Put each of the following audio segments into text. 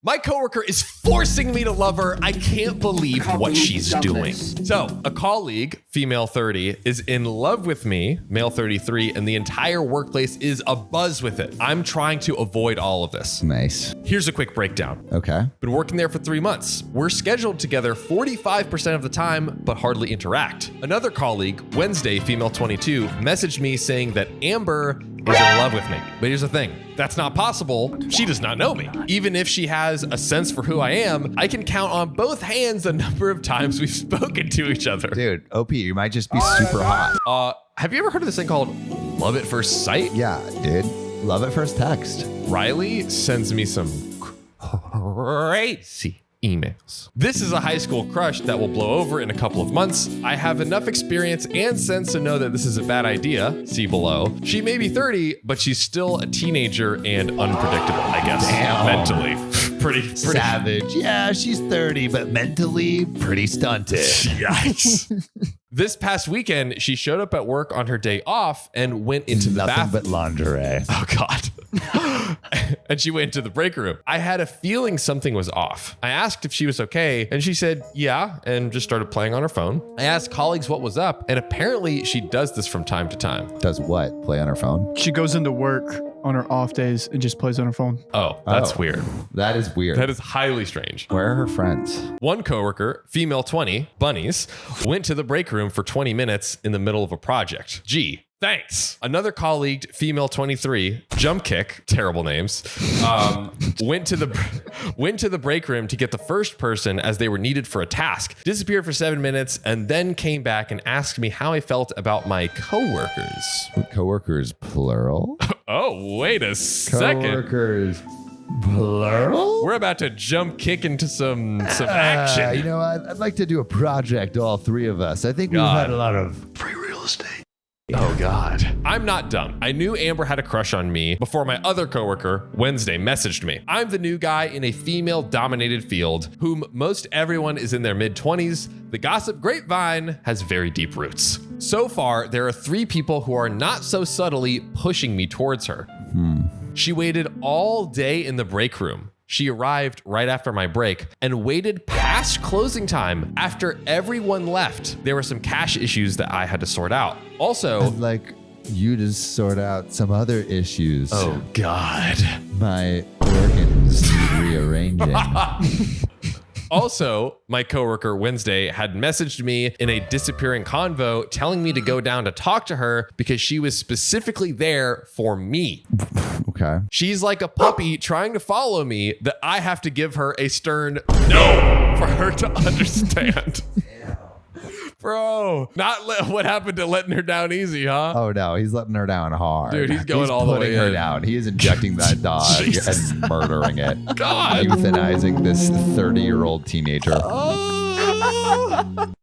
My coworker is forcing me to love her. I can't believe what she's doing. So, a colleague, female 30, is in love with me, male 33, and the entire workplace is abuzz with it. I'm trying to avoid all of this. Nice. Here's a quick breakdown. Okay. Been working there for 3 months. We're scheduled together 45% of the time, but hardly interact. Another colleague, Wednesday, female 22, messaged me saying that Amber is in love with me. But here's the thing. That's not possible. She does not know me. Even if she has a sense for who I am, I can count on both hands the number of times we've spoken to each other. Dude, OP, you might just be super hot. Have you ever heard of this thing called love at first sight? Yeah, dude. Love at first text. Riley sends me some crazy emails. This is a high school crush that will blow over in a couple of months. I have enough experience and sense to know that this is a bad idea. See below. She may be 30, but she's still a teenager and unpredictable, I guess. Damn. Mentally. Pretty savage. Yeah, she's 30, but mentally pretty stunted. Yikes. This past weekend, she showed up at work on her day off and went into the bathroom. Nothing but lingerie. Oh, God. And she went into the break room. I had a feeling something was off. I asked if she was okay, and she said, yeah, and just started playing on her phone. I asked colleagues what was up, and apparently she does this from time to time. Does what? Play on her phone? She goes into work on her off days and just plays on her phone. Oh, that's weird. That is weird. That is highly strange. Where are her friends? One coworker, female 20, bunnies, went to the break room for 20 minutes in the middle of a project. Gee. Thanks. Another colleague, female 23, jump kick, terrible names, went to the break room to get the first person as they were needed for a task, disappeared for 7 minutes, and then came back and asked me how I felt about my coworkers. Coworkers, plural? Oh, wait a second. Coworkers, plural? We're about to jump kick into some action. You know, I'd like to do a project, all three of us. I think we've had a lot of free real estate. Oh, God. I'm not dumb. I knew Amber had a crush on me before my other coworker, Wednesday, messaged me. I'm the new guy in a female-dominated field, whom most everyone is in their mid-20s. The gossip grapevine has very deep roots. So far, there are 3 people who are not so subtly pushing me towards her. She waited all day in the break room. She arrived right after my break and waited past closing time after everyone left. There were some cash issues that I had to sort out. Also, I'd like you to sort out some other issues. oh God. My organs need rearranging. Also, my coworker Wednesday had messaged me in a disappearing convo telling me to go down to talk to her because she was specifically there for me. Okay. She's like a puppy trying to follow me that I have to give her a stern no for her to understand. Bro, not what happened to letting her down easy, huh? Oh no, he's letting her down hard. Dude, he's going all the way putting her in. down. He is injecting that dog and murdering it. God. Euthanizing this 30-year-old teenager.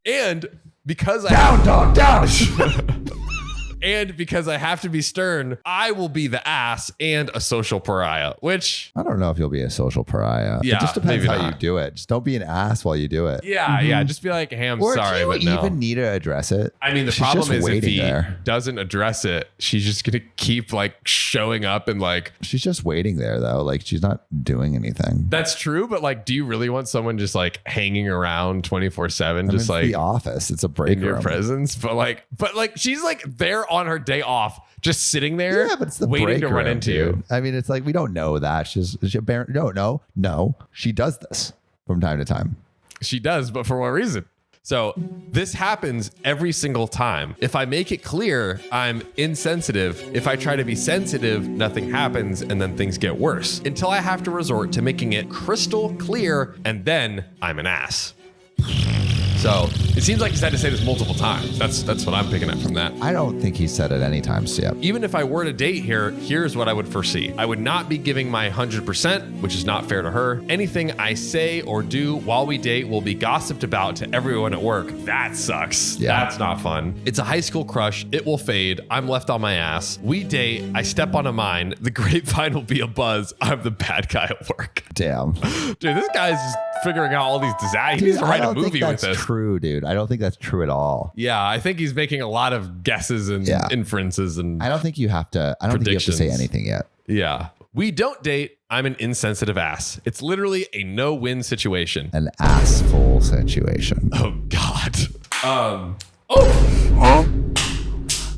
And because Dog, down! And because I have to be stern, I will be the ass and a social pariah, which... I don't know if you'll be a social pariah. Yeah, it just depends maybe how not. you do it. Just don't be an ass while you do it. Yeah, just be like, hey, I'm Or sorry, do but you no. even need to address it? I mean, the She's problem just is if waiting he there. doesn't address it, she's just going to keep like showing up and like... She's just waiting there though. Like she's not doing anything. That's true, but like, do you really want someone just like hanging around 24/7, just it's like the office. It's a break in your room. presence? But like she's like there on her day off, just sitting there, Yeah, but it's the waiting break to run room, into dude. you. I mean, it's like we don't know that. No. She does this from time to time. She does, but for what reason? So this happens every single time. If I make it clear I'm insensitive, if I try to be sensitive, nothing happens and then things get worse until I have to resort to making it crystal clear and then I'm an ass. So it seems like he's had to say this multiple times. That's what I'm picking up from that. I don't think he said it any time yet. Even if I were to date here, here's what I would foresee. I would not be giving my 100%, which is not fair to her. Anything I say or do while we date will be gossiped about to everyone at work. That sucks. Yeah. That's not fun. It's a high school crush. It will fade. I'm left on my ass. We date. I step on a mine. The grapevine will be a buzz. I'm the bad guy at work. Damn. Dude, this guy's just figuring out all these disasters. He needs to write a movie with this. True, dude. I don't think that's true at all. Yeah, I think he's making a lot of guesses and inferences and I don't think you have to. I don't think you have to say predictions. anything yet. Yeah. We don't date. I'm an insensitive ass. It's literally a no-win situation. An assful situation. Oh, God.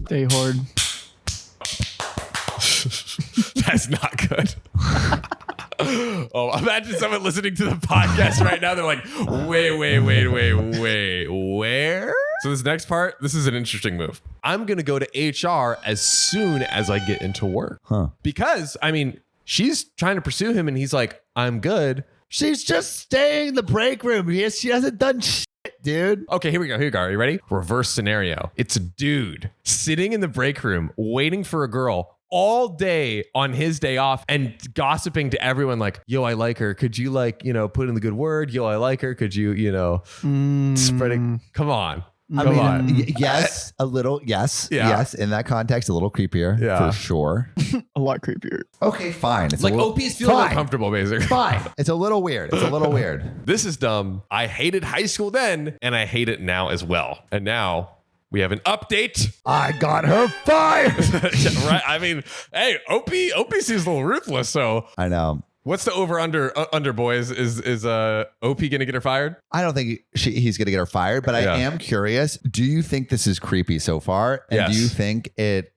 Stay hard. That's not good. Oh, imagine someone listening to the podcast right now. They're like, wait, where? So this next part, this is an interesting move. I'm going to go to HR as soon as I get into work. Because, I mean, she's trying to pursue him and he's like, I'm good. She's just staying in the break room. She hasn't done shit, dude. Okay, here we go. Are you ready? Reverse scenario. It's a dude sitting in the break room waiting for a girl all day on his day off and gossiping to everyone like, yo, I like her. Could you put in the good word? Yo, I like her. Could you, spreading? Come on. Come on. Yes, a little. Yes. Yeah. Yes. In that context, a little creepier for sure. A lot creepier. Okay, fine. It's Like a little, OP's feeling uncomfortable, basically. Fine. It's a little weird. This is dumb. I hated high school then, and I hate it now as well. And now we have an update. I got her fired. Yeah, right. I mean, hey, OP seems a little ruthless. So I know. what's the over under boys? Is OP gonna get her fired? I don't think he's going to get her fired, but I am curious. Do you think this is creepy so far? And Yes. do you think it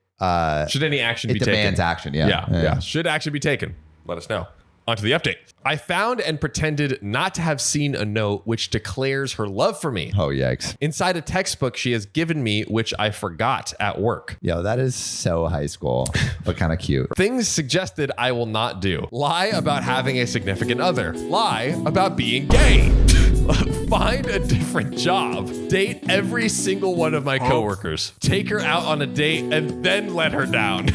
Should any action be taken? It demands action. Yeah. Should action be taken? Let us know. On to the update. I found and pretended not to have seen a note which declares her love for me. Oh, yikes. Inside a textbook she has given me, which I forgot at work. Yo, that is so high school, but kind of cute. Things suggested I will not do. Lie about having a significant other. Lie about being gay. Find a different job. Date every single one of my coworkers. Take her out on a date and then let her down.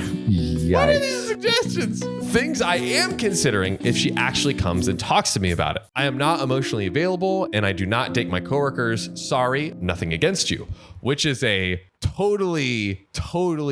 What are these suggestions? Things I am considering if she actually comes and talks to me about it. I am not emotionally available and I do not date my coworkers. Sorry, nothing against you. Which is a totally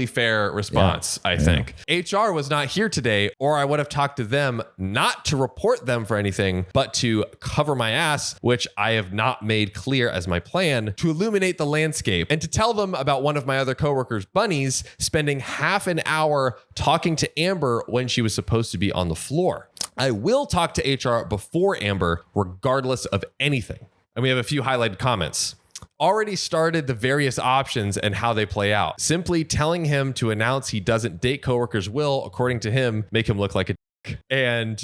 fair response, I think. HR was not here today, or I would have talked to them not to report them for anything, but to cover my ass, which I have not made clear as my plan, to illuminate the landscape and to tell them about one of my other coworkers, Bunnies, spending half an hour talking to Amber when she was supposed to be on the floor. I will talk to HR before Amber, regardless of anything. And we have a few highlighted comments. Already started the various options and how they play out. Simply telling him to announce he doesn't date coworkers will, according to him, make him look like a dick. And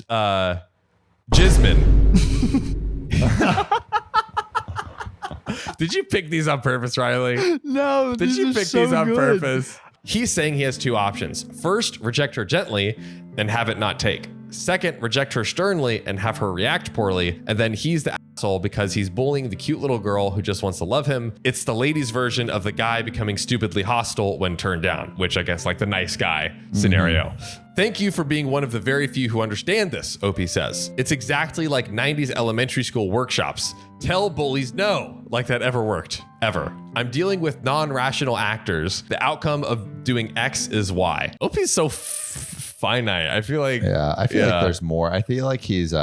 Jismin. Did you pick these on purpose, Riley? No, Did you pick these on purpose? He's saying he has two options. First, reject her gently and have it not take. Second, reject her sternly and have her react poorly. And then he's the asshole because he's bullying the cute little girl who just wants to love him. It's the ladies' version of the guy becoming stupidly hostile when turned down, which I guess like the nice guy scenario. Thank you for being one of the very few who understand this, OP says. It's exactly like 90s elementary school workshops. Tell bullies no, like that ever worked, ever. I'm dealing with non-rational actors. The outcome of doing X is Y. OP is so finite. I feel like... Yeah, I feel like there's more. I feel like he's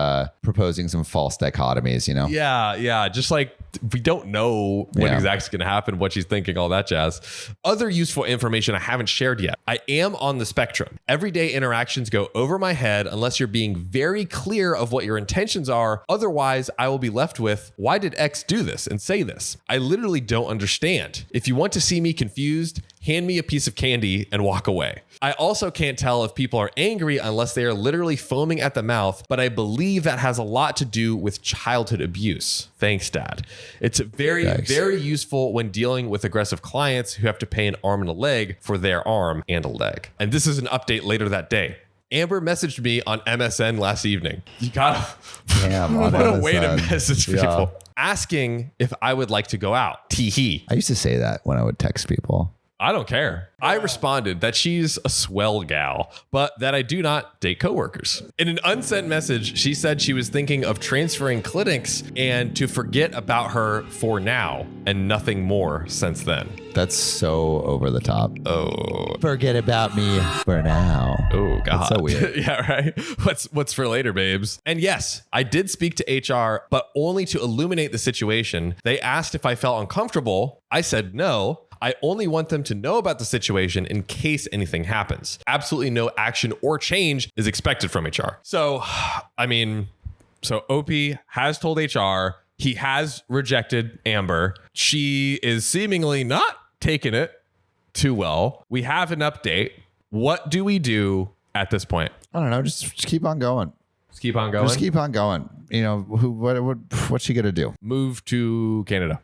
proposing some false dichotomies, you know? Yeah. Just like we don't know what exactly is going to happen, what she's thinking, all that jazz. Other useful information I haven't shared yet. I am on the spectrum. Everyday interactions go over my head unless you're being very clear of what your intentions are. Otherwise, I will be left with, why did X do this and say this? I literally don't understand. If you want to see me confused, hand me a piece of candy and walk away. I also can't tell if people are angry unless they are literally foaming at the mouth, but I believe that has a lot to do with childhood abuse. Thanks, Dad. It's very useful when dealing with aggressive clients who have to pay an arm and a leg for their arm and a leg. And this is an update later that day. Amber messaged me on MSN last evening. You gotta, what a way to message people. Asking if I would like to go out. Tee-hee. I used to say that when I would text people. I don't care. I responded that she's a swell gal, but that I do not date coworkers. In an unsent message, she said she was thinking of transferring clinics and to forget about her for now and nothing more since then. That's so over the top. Oh. Forget about me for now. Oh, God. That's so weird. Yeah, right? What's for later, babes? And yes, I did speak to HR, but only to illuminate the situation. They asked if I felt uncomfortable. I said no. I only want them to know about the situation in case anything happens. Absolutely no action or change is expected from HR. So OP has told HR. He has rejected Amber. She is seemingly not taking it too well. We have an update. What do we do at this point? I don't know. Just keep on going. Just keep on going. Just keep on going. You know, what's she gonna do? Move to Canada.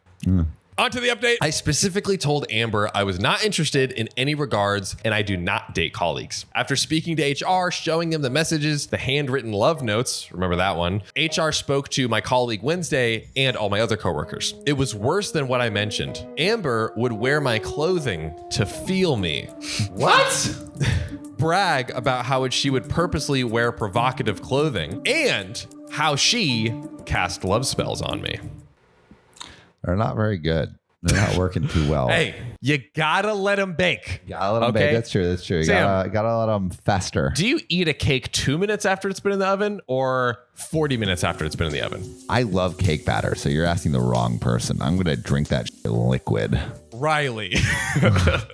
On to the update. I specifically told Amber I was not interested in any regards and I do not date colleagues. After speaking to HR, showing them the messages, the handwritten love notes, remember that one, HR spoke to my colleague Wednesday and all my other coworkers. It was worse than what I mentioned. Amber would wear my clothing to feel me. What? Brag about how she would purposely wear provocative clothing and how she cast love spells on me. They're not very good. They're not working too well. Hey, you gotta let them bake. Gotta let them bake. That's true. You gotta let them fester. Do you eat a cake 2 minutes after it's been in the oven or 40 minutes after it's been in the oven? I love cake batter, so you're asking the wrong person. I'm gonna drink that liquid. Riley.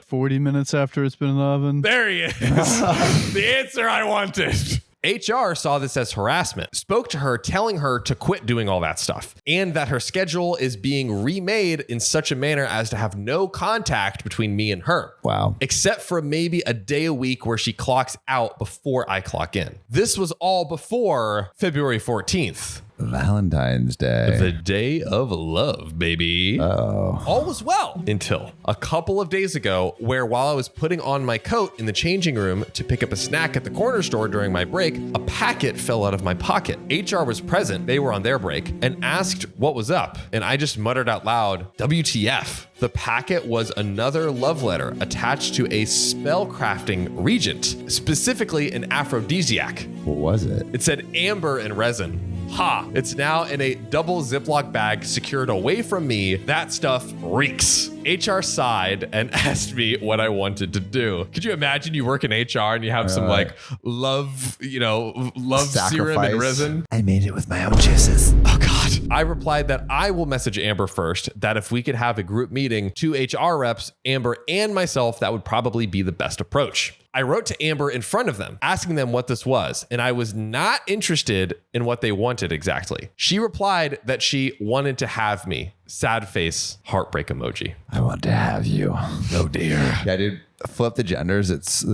40 minutes after it's been in the oven. There he is. The answer I wanted. HR saw this as harassment, spoke to her telling her to quit doing all that stuff, and that her schedule is being remade in such a manner as to have no contact between me and her. Wow. Except for maybe a day a week where she clocks out before I clock in. This was all before February 14th. Valentine's Day. The day of love, baby. Oh. All was well until a couple of days ago, where while I was putting on my coat in the changing room to pick up a snack at the corner store during my break, a packet fell out of my pocket. HR was present, they were on their break, and asked what was up. And I just muttered out loud, WTF. The packet was another love letter attached to a spellcrafting regent, specifically an aphrodisiac. What was it? It said amber and resin. Ha! It's now in a double Ziploc bag secured away from me. That stuff reeks. HR sighed and asked me what I wanted to do. Could you imagine you work in HR and you have some love serum and resin? I made it with my own juices. Oh God. I replied that I will message Amber first, that if we could have a group meeting, 2 HR reps, Amber and myself, that would probably be the best approach. I wrote to Amber in front of them, asking them what this was, and I was not interested in what they wanted exactly. She replied that she wanted to have me. Sad face, heartbreak emoji. I want to have you. Oh dear. Yeah, dude. Flip the genders. It's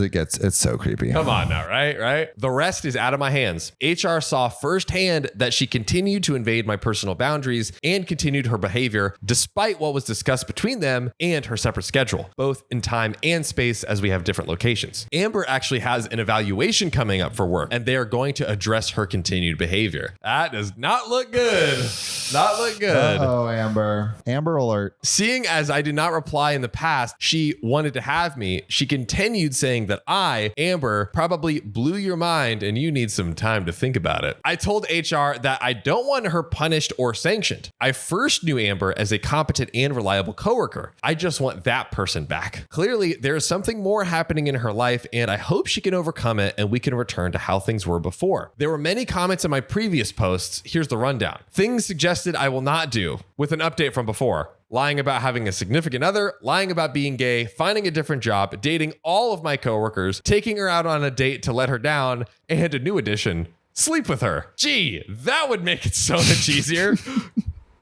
so creepy. Come on now, right? The rest is out of my hands. HR saw firsthand that she continued to invade my personal boundaries and continued her behavior despite what was discussed between them and her separate schedule, both in time and space as we have different locations. Amber actually has an evaluation coming up for work, and they are going to address her continued behavior. That does not look good. Not look good. Oh, Amber. Amber alert. Seeing as I did not reply in the past, she wanted to have me. She continued saying that I, Amber, probably blew your mind and you need some time to think about it. I told HR that I don't want her punished or sanctioned. I first knew Amber as a competent and reliable coworker. I just want that person back. Clearly, there is something more happening in her life and I hope she can overcome it and we can return to how things were before. There were many comments in my previous posts. Here's the rundown. Things suggested I will not do, with an update from before. Lying about having a significant other, lying about being gay, finding a different job, dating all of my coworkers, taking her out on a date to let her down, and a new addition, sleep with her. Gee, that would make it so much easier.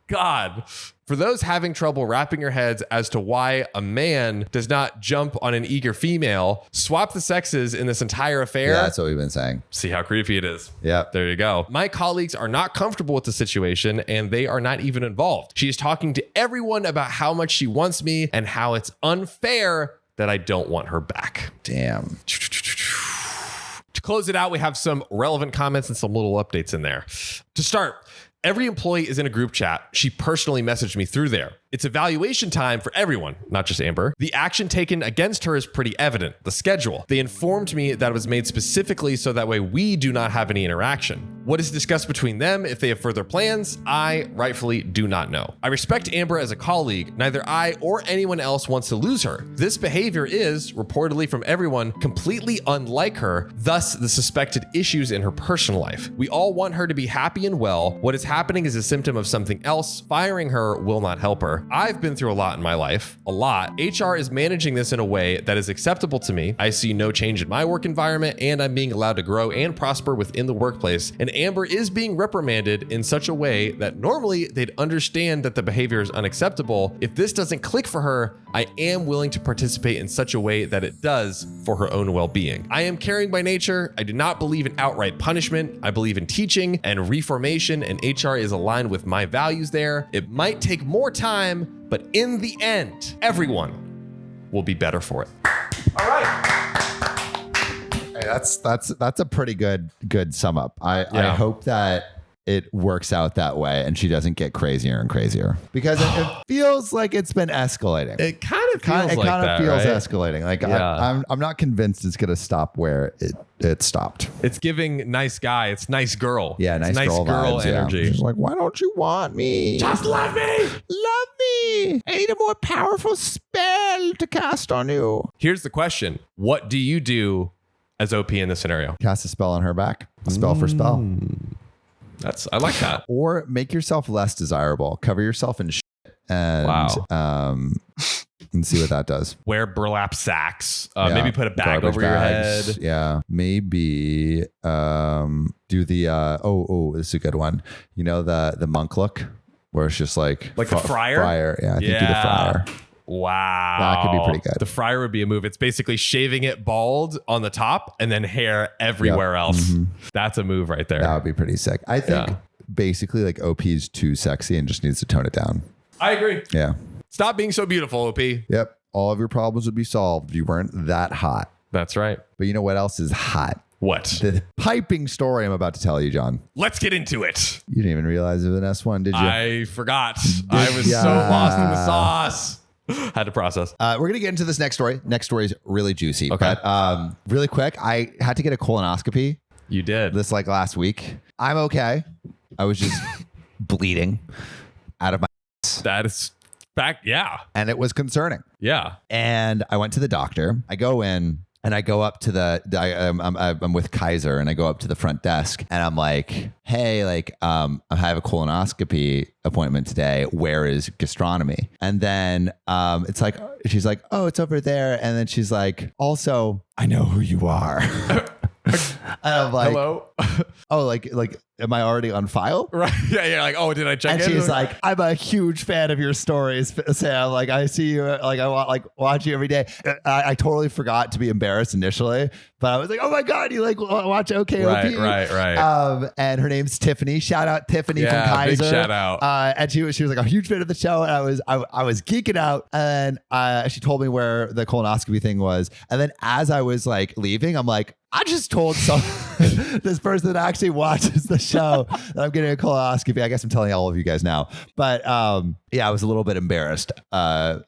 God. For those having trouble wrapping your heads as to why a man does not jump on an eager female, swap the sexes in this entire affair. Yeah, that's what we've been saying. See how creepy it is. Yeah. There you go. My colleagues are not comfortable with the situation and they are not even involved. She is talking to everyone about how much she wants me and how it's unfair that I don't want her back. Damn. To close it out, we have some relevant comments and some little updates in there. To start, every employee is in a group chat. She personally messaged me through there. It's evaluation time for everyone, not just Amber. The action taken against her is pretty evident. The schedule. They informed me that it was made specifically so that way we do not have any interaction. What is discussed between them, if they have further plans, I rightfully do not know. I respect Amber as a colleague. Neither I or anyone else wants to lose her. This behavior is, reportedly from everyone, completely unlike her, thus the suspected issues in her personal life. We all want her to be happy and well. What is happening is a symptom of something else. Firing her will not help her. Amber, I've been through a lot in my life, a lot. HR is managing this in a way that is acceptable to me. I see no change in my work environment, and I'm being allowed to grow and prosper within the workplace. And Amber is being reprimanded in such a way that normally they'd understand that the behavior is unacceptable. If this doesn't click for her, I am willing to participate in such a way that it does for her own well-being. I am caring by nature. I do not believe in outright punishment. I believe in teaching and reformation, and HR is aligned with my values there. It might take more time, but in the end, everyone will be better for it. All right. Hey, that's a pretty good sum up. I hope that it works out that way and she doesn't get crazier and crazier, because it feels like it's been escalating. It kind of feels like that, feels right? escalating. Like I'm not convinced it's gonna stop where it stopped. It's giving nice guy. It's nice girl. Yeah, it's nice girl vibes, energy. Yeah. She's like, why don't you want me? Just love me. Love me. I need a more powerful spell to cast on you. Here's the question: what do you do as OP in this scenario? Cast a spell on her back. A spell for spell. I like that. Or make yourself less desirable. Cover yourself in shit and and see what that does. Wear burlap sacks. Maybe put a bag over your head. Yeah. Maybe do the this is a good one. You know, the monk look where it's just like the friar? Friar. Yeah, I think do the friar. Wow. That could be pretty good. The friar would be a move. It's basically shaving it bald on the top and then hair everywhere else. Mm-hmm. That's a move right there. That would be pretty sick. I think basically like OP is too sexy and just needs to tone it down. I agree. Yeah. Stop being so beautiful, OP. Yep. All of your problems would be solved if you weren't that hot. That's right. But you know what else is hot? What? The piping story I'm about to tell you, John. Let's get into it. You didn't even realize it was an S1, did you? I forgot. I was so lost in the sauce. Had to process. We're going to get into this next story. Next story is really juicy. Okay. But really quick, I had to get a colonoscopy. You did. This like last week. I'm okay. I was just bleeding out of my ass. That is back. Yeah. And it was concerning. Yeah. And I went to the doctor. I go in. And I go up to I'm with Kaiser, and I go up to the front desk, and I'm like, hey, like, I have a colonoscopy appointment today. Where is gastronomy? And then it's like, she's like, oh, it's over there. And then she's like, also, I know who you are. And I'm like, hello? Oh, like, am I already on file? Right. Yeah. You're like, oh, did I check and in? She's like, I'm a huge fan of your stories, Sam. Like, I see you, like, I watch you every day. I totally forgot to be embarrassed initially, but I was like, oh my God, you like watch OKOP? Right. And her name's Tiffany. Shout out Tiffany from Kaiser. Big shout out. And she was like a huge fan of the show. And I was geeking out. And she told me where the colonoscopy thing was. And then as I was like leaving, I'm like, I just told this person that actually watches the show that I'm getting a colonoscopy. I guess I'm telling all of you guys now. But yeah, I was a little bit embarrassed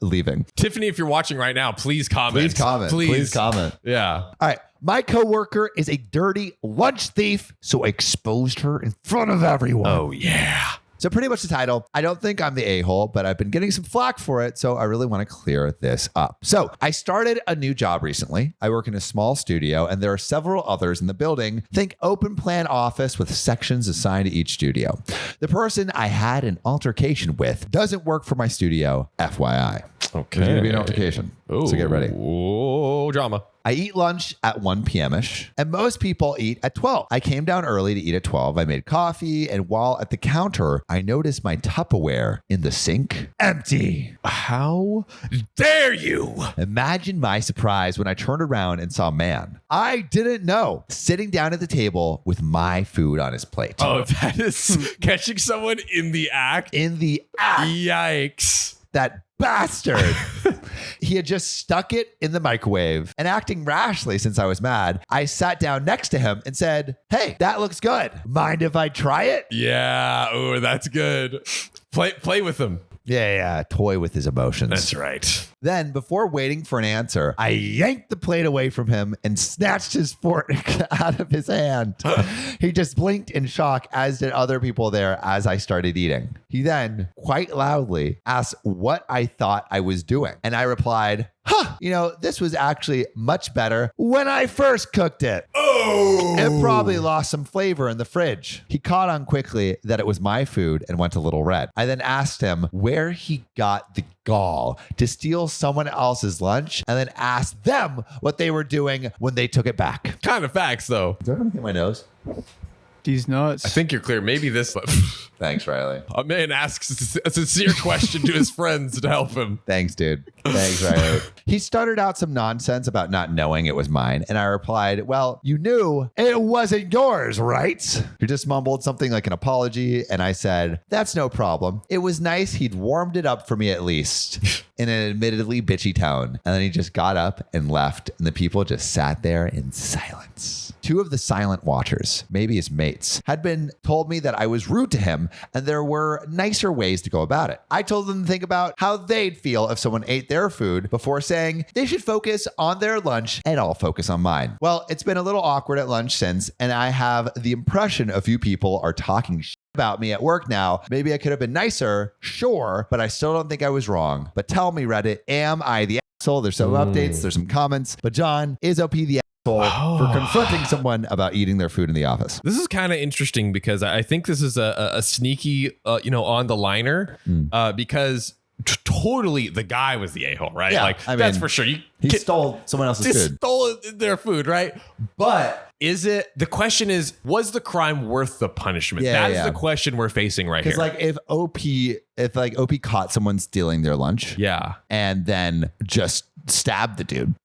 leaving. Tiffany, if you're watching right now, please comment. Please comment. Yeah. All right. My coworker is a dirty lunch thief, so I exposed her in front of everyone. Oh, yeah. So pretty much the title. I don't think I'm the a-hole, but I've been getting some flack for it, so I really want to clear this up. So I started a new job recently. I work in a small studio, and there are several others in the building. Think open plan office with sections assigned to each studio. The person I had an altercation with doesn't work for my studio, FYI. Okay. There's going to be an altercation, so get ready. Oh, drama. I eat lunch at 1 p.m.ish, and most people eat at 12. I came down early to eat at 12. I made coffee, and while at the counter, I noticed my Tupperware in the sink empty. How dare you? Imagine my surprise when I turned around and saw a man I didn't know sitting down at the table with my food on his plate. Oh, that is catching someone in the act. In the act. Yikes. That bastard. He had just stuck it in the microwave, and acting rashly since I was mad, I sat down next to him and said, hey, that looks good. Mind if I try it? Yeah. Oh, that's good. Play with him. Yeah. Toy with his emotions. That's right. Then, before waiting for an answer, I yanked the plate away from him and snatched his fork out of his hand. He just blinked in shock, as did other people there as I started eating. He then, quite loudly, asked what I thought I was doing. And I replied, This was actually much better when I first cooked it. Oh, It probably lost some flavor in the fridge. He caught on quickly that it was my food and went a little red. I then asked him where he got the gall to steal someone else's lunch and then asked them what they were doing when they took it back. kind of facts though. Do I want to hit my nose? These nuts. I think you're clear. Maybe this. Thanks, Riley. A man asks a sincere question to his friends to help him. Thanks, dude. Thanks, Riley. He stuttered out some nonsense about not knowing it was mine, and I replied, well, you knew it wasn't yours, right? He just mumbled something like an apology, and I said, that's no problem. It was nice he'd warmed it up for me at least, in an admittedly bitchy tone. And then he just got up and left, and the people just sat there in silence. Two of the silent watchers, maybe his mates, had been told me that I was rude to him and there were nicer ways to go about it. I told them to think about how they'd feel if someone ate their food before saying they should focus on their lunch and I'll focus on mine. Well, it's been a little awkward at lunch since, and I have the impression a few people are talking shit about me at work now. Maybe I could have been nicer, sure, but I still don't think I was wrong. But tell me, Reddit, am I the asshole? There's some updates, there's some comments, but John, is OP the for confronting someone about eating their food in the office? This is kind of interesting because I think this is a sneaky, on the liner, because totally the guy was the a-hole, right? Yeah, That's for sure. He stole someone else's food. Stole their food, right? But the question is, was the crime worth the punishment? Yeah, That is the question we're facing right here. Because if OP caught someone stealing their lunch, yeah, and then just stabbed the dude,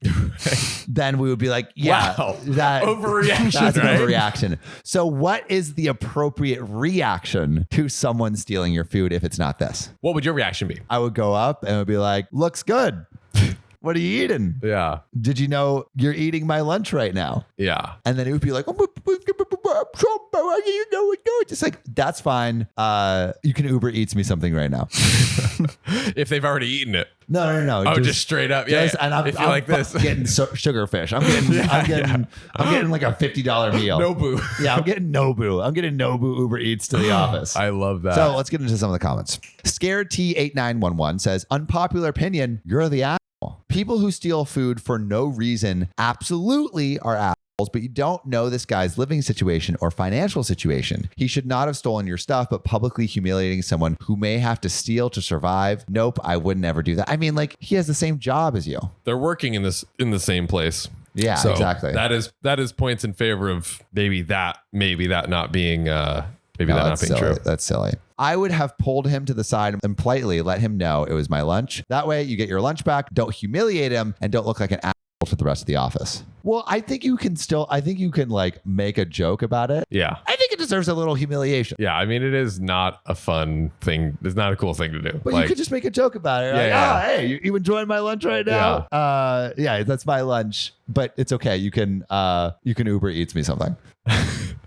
then we would be like, wow, that overreaction. That's right? an overreaction. So what is the appropriate reaction to someone stealing your food if it's not this? What would your reaction be? I would go up and would be like, looks good. What are you eating? Yeah. Did you know you're eating my lunch right now? Yeah. And then it would be like, just like, that's fine. You can Uber Eats me something right now. If they've already eaten it. No. Oh, just straight up. Yeah. And I'm like this. getting sugar fish. I'm getting like a $50 meal. Nobu. Yeah, I'm getting Nobu. I'm getting Nobu Uber Eats to the office. I love that. So let's get into some of the comments. Scared T8911 says, unpopular opinion, you're the asshole. People who steal food for no reason absolutely are assholes, but you don't know this guy's living situation or financial situation. He should not have stolen your stuff, but publicly humiliating someone who may have to steal to survive. Nope, I would never do that. I mean, he has the same job as you. They're working in the same place. Yeah, so exactly. That is points in favor of maybe that not being silly. true. That's silly. I would have pulled him to the side and politely let him know it was my lunch. That way you get your lunch back, don't humiliate him, and don't look like an asshole to the rest of the office. Well, I think you can make a joke about it. Yeah. I think it deserves a little humiliation. Yeah. I mean, it is not a fun thing. It's not a cool thing to do. But you could just make a joke about it. Hey, you enjoying my lunch right now? Yeah, that's my lunch, but it's okay. You can Uber Eats me something.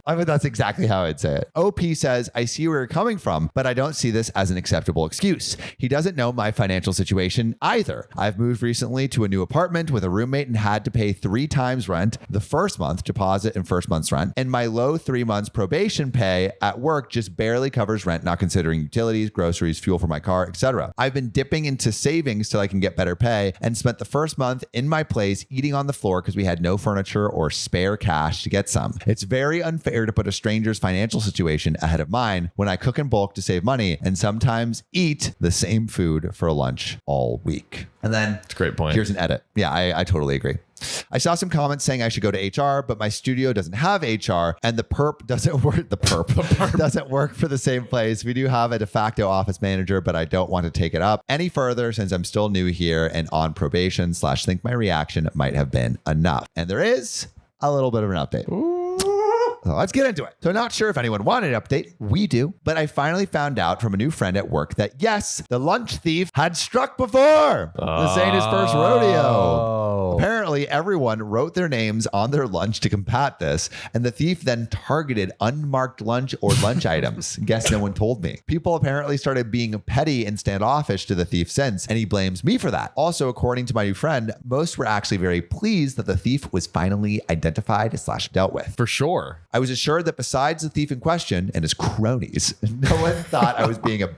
I mean, that's exactly how I'd say it. OP says, I see where you're coming from, but I don't see this as an acceptable excuse. He doesn't know my financial situation either. I've moved recently to a new apartment with a roommate and had to pay 3 times rent, the first month deposit and first month's rent, and my low 3 months probation pay at work just barely covers rent, not considering utilities, groceries, fuel for my car, etc. I've been dipping into savings till I can get better pay and spent the first month in my place eating on the floor because we had no furniture or spare cash to get some. It's very unfair to put a stranger's financial situation ahead of mine when I cook in bulk to save money and sometimes eat the same food for lunch all week. And then it's a great point. Here's an edit. Yeah, I totally agree. I saw some comments saying I should go to HR, but my studio doesn't have HR and the perp doesn't work. The perp doesn't work for the same place. We do have a de facto office manager, but I don't want to take it up any further since I'm still new here and on probation / think my reaction might have been enough. And there is a little bit of an update. So let's get into it. So not sure if anyone wanted an update. We do. But I finally found out from a new friend at work that yes, the lunch thief had struck before. This ain't his first rodeo. Apparently, everyone wrote their names on their lunch to combat this, and the thief then targeted unmarked lunch or lunch items. Guess no one told me. People apparently started being petty and standoffish to the thief since, and he blames me for that. Also, according to my new friend, most were actually very pleased that the thief was finally identified / dealt with. For sure. I was assured that besides the thief in question and his cronies, no one thought I was being a bitch.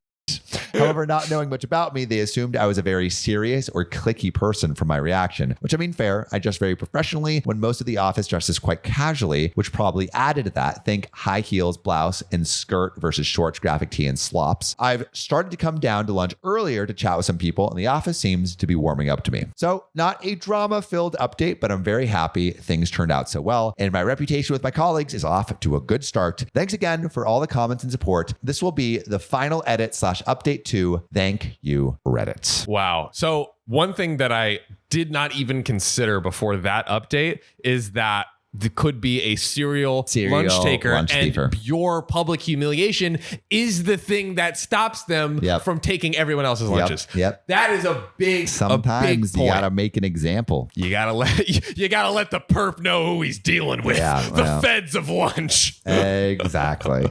However, not knowing much about me, they assumed I was a very serious or cliquey person from my reaction, which I mean, fair. I dress very professionally when most of the office dresses quite casually, which probably added to that. Think high heels, blouse, and skirt versus shorts, graphic tee, and slops. I've started to come down to lunch earlier to chat with some people, and the office seems to be warming up to me. So not a drama-filled update, but I'm very happy things turned out so well, and my reputation with my colleagues is off to a good start. Thanks again for all the comments and support. This will be the final edit/update to Thank You, Reddit. Wow. So one thing that I did not even consider before that update is that there could be a serial lunch taker, and thief. your public humiliation is the thing that stops them from taking everyone else's lunches. Yep. That is a big Sometimes point. you gotta make an example. You gotta let the perp know who he's dealing with. The feds of lunch. Exactly.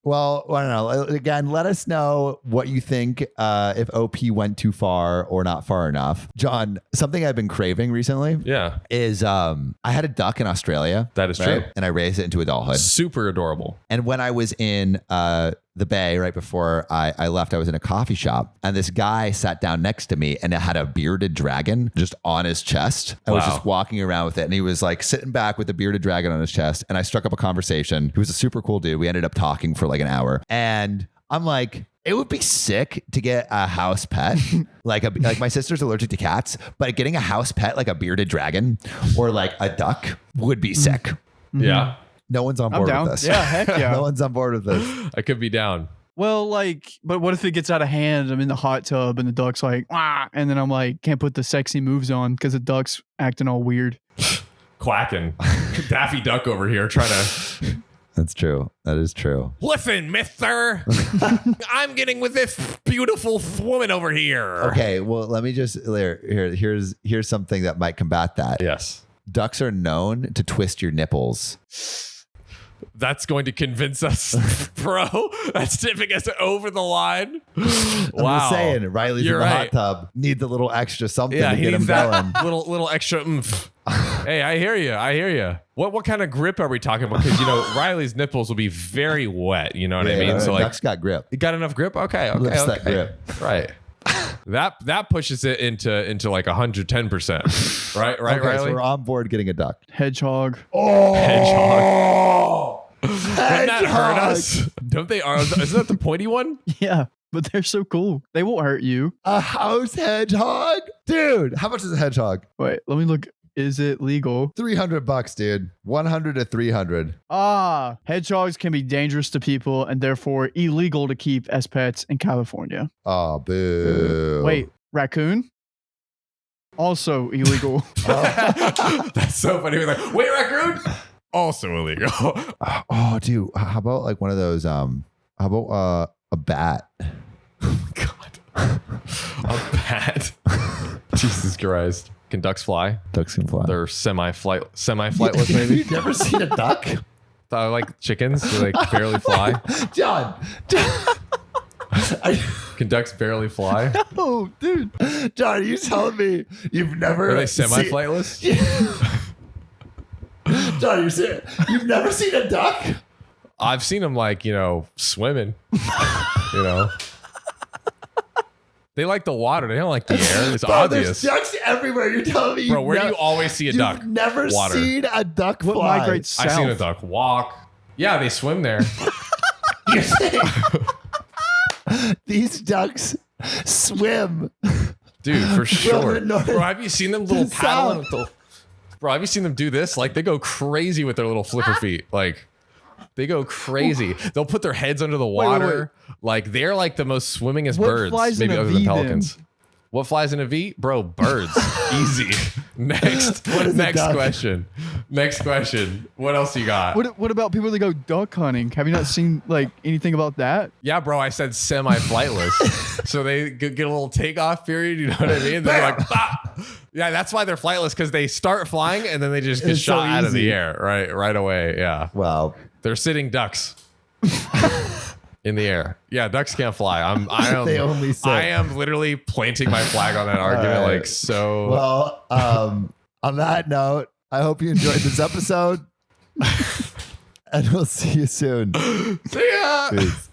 Well, I don't know. Again, let us know what you think if OP went too far or not far enough. John, something I've been craving recently is I had a duck in Australia. That is true. And I raised it into adulthood. Super adorable. And when I was in the Bay right before I left, I was in a coffee shop, and this guy sat down next to me and it had a bearded dragon just on his chest. I was just walking around with it, and he was like sitting back with the bearded dragon on his chest, and I struck up a conversation. He was a super cool dude. We ended up talking for like an hour, and I'm like, it would be sick to get a house pet. like my sister's allergic to cats, but getting a house pet like a bearded dragon or like a duck would be sick. Mm-hmm. Yeah. No one's on board with this. Yeah, heck yeah. No one's on board with this. I could be down. Well, but what if it gets out of hand? I'm in the hot tub and the duck's like, and then I'm like, can't put the sexy moves on because the duck's acting all weird. Quacking. Daffy Duck over here trying to... That's true. That is true. Listen, mister, I'm getting with this beautiful woman over here. Okay, well, let me just... Here's something that might combat that. Yes. Ducks are known to twist your nipples. That's going to convince us, bro. That's tipping us over the line. I'm just saying, Riley's in the hot tub. Need the little extra something to get him going. Little extra oomph. Hey, I hear you. What kind of grip are we talking about? Because Riley's nipples will be very wet. You know what I mean? So Duck's got grip. You got enough grip? Okay. That grip. Right. That pushes it into like 110%. Right, okay, Riley? So we're on board getting a duck. Hedgehog. Hedgehog. Wouldn't that hurt us? Don't they? Isn't that the pointy one? Yeah, but they're so cool. They won't hurt you. A house hedgehog? Dude, how much is a hedgehog? Wait, let me look. Is it legal? $300, dude. 100 to 300. Hedgehogs can be dangerous to people and therefore illegal to keep as pets in California. Oh, boo. Wait, raccoon? Also illegal. That's so funny. We're like, wait, raccoon? Also illegal. Oh, dude. How about like one of those? How about a bat? Oh, God. A bat? Jesus Christ. Can ducks fly? Ducks can fly. They're semi-flightless, maybe. You've never seen a duck? Like chickens, they like barely fly. John. Can ducks barely fly? No, dude. John, are you telling me you've never? Are they semi-flightless? John, you've never seen a duck? I've seen them swimming. They like the water. They don't like the air. It's obvious. There's ducks everywhere. You're telling me, bro. Where do you always see a duck? You've never seen a duck fly. What migrates south? I've seen a duck walk. Yeah, they swim there. You're saying these ducks swim, dude, for sure. North Bro, have you seen them little paddling? Bro, have you seen them do this? Like they go crazy with their little flipper feet. Like they go crazy. They'll put their heads under the water. Wait. Like they're like the most swimmingest birds, maybe other than pelicans. Then? What flies in a V? Bro, birds. Easy. Next question. Next question. What else you got? What about people that go duck hunting? Have you not seen like anything about that? Yeah, bro. I said semi-flightless. So they get a little takeoff period. You know what I mean? They're like, ah! Yeah, that's why they're flightless, because they start flying and then they just get shot out of the air right away. Yeah. Wow. They're sitting ducks. In the air. Yeah, ducks can't fly. They only sit. I am literally planting my flag on that argument. Right. Like so. Well, on that note, I hope you enjoyed this episode. And we'll see you soon. See ya. Peace.